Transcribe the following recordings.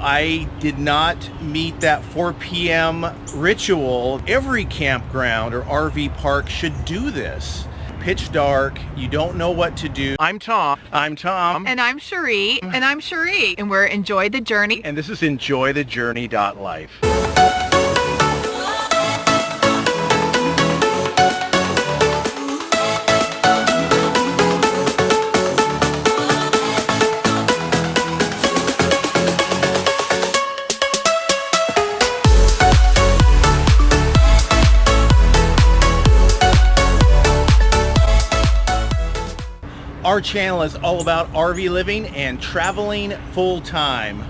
I did not meet that 4 p.m. ritual. Every campground or RV park should do this. Pitch dark, you don't know what to do. I'm Tom. And I'm Cherie. And we're Enjoy the Journey. And this is EnjoyTheJourney.Life. Our channel is all about RV living and traveling full-time.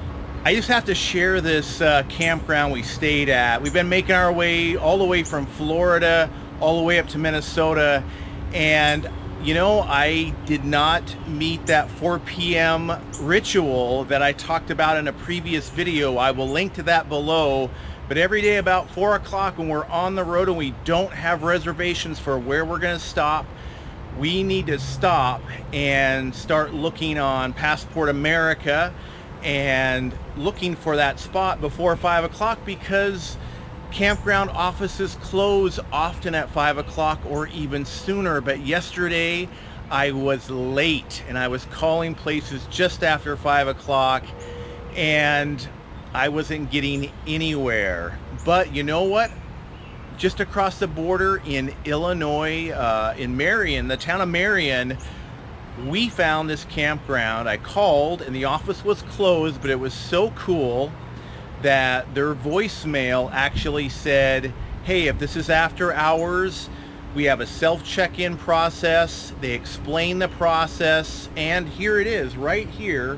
I just have to share this campground we stayed at. We've been making our way all the way from Florida all the way up to Minnesota, and you know, I did not meet that 4 p.m. ritual that I talked about in a previous video. I will link to that below. But every day about 4 o'clock when we're on the road and we don't have reservations for where we're going to stop, we need to stop and start looking on Passport America and looking for that spot before 5 o'clock, because campground offices close often at 5 o'clock or even sooner. But yesterday I was late and I was calling places just after 5 o'clock and I wasn't getting anywhere. But you know what? Just across the border in Illinois, in Marion, the town of Marion, we found this campground. I called and the office was closed, but it was so cool that their voicemail actually said, hey, if this is after hours, we have a self check-in process. They explain the process, and here it is right here.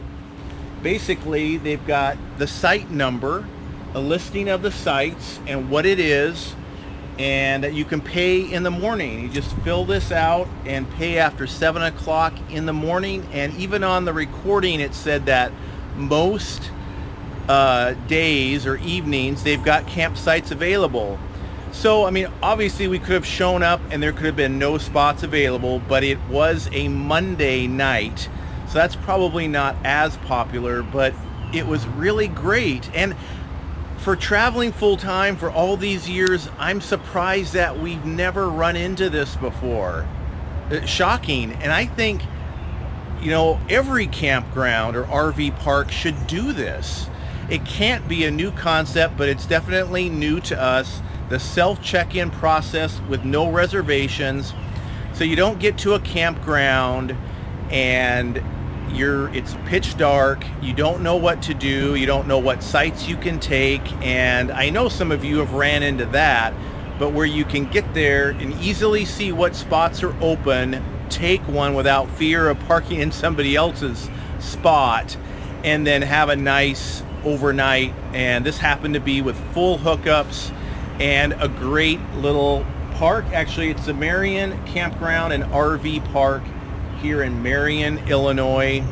Basically, they've got the site number, a listing of the sites and what it is, and that you can pay in the morning. You just fill this out and pay after 7 o'clock in the morning. And even on the recording it said that most days or evenings they've got campsites available. So I mean, obviously we could have shown up and there could have been no spots available, but it was a Monday night, so that's probably not as popular, but it was really great. And for traveling full-time for all these years, I'm surprised that we've never run into this before. It's shocking. And I think, you know, every campground or RV park should do this. It can't be a new concept, but it's definitely new to us. The self-check-in process with no reservations. So you don't get to a campground and it's pitch dark, you don't know what to do, you don't know what sites you can take, and I know some of you have ran into that, but where you can get there and easily see what spots are open, take one without fear of parking in somebody else's spot, and then have a nice overnight. And this happened to be with full hookups and a great little park. Actually, it's the Marion Campground and RV Park here in Marion, Illinois.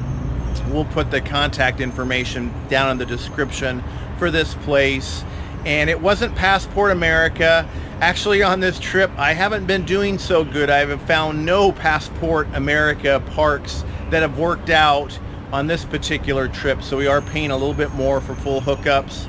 We'll put the contact information down in the description for this place. And it wasn't Passport America. Actually, on this trip, I haven't been doing so good. I have found no Passport America parks that have worked out on this particular trip, so we are paying a little bit more for full hookups.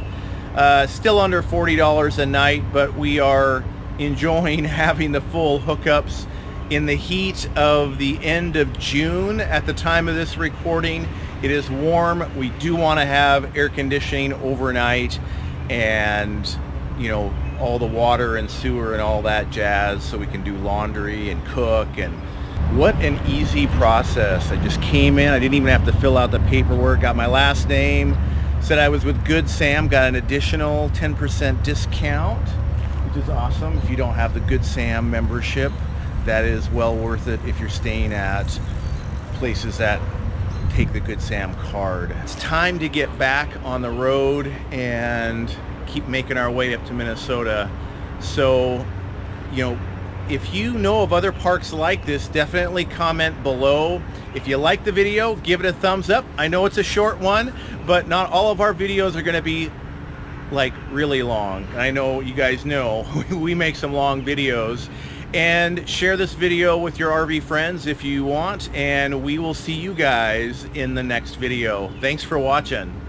Still under $40 a night, but we are enjoying having the full hookups in the heat of the end of June. At the time of this recording, it is warm. We do want to have air conditioning overnight and, you know, all the water and sewer and all that jazz, so we can do laundry and cook. And what an easy process. I just came in, I didn't even have to fill out the paperwork, got my last name, said I was with Good Sam, got an additional 10% discount, which is awesome. If you don't have the Good Sam membership, that is well worth it if you're staying at places that take the Good Sam card. It's time to get back on the road and keep making our way up to Minnesota. So, you know, if you know of other parks like this, definitely comment below. If you like the video, give it a thumbs up. I know it's a short one, but not all of our videos are going to be like really long. I know you guys know we make some long videos. And share this video with your RV friends if you want, and we will see you guys in the next video. Thanks for watching.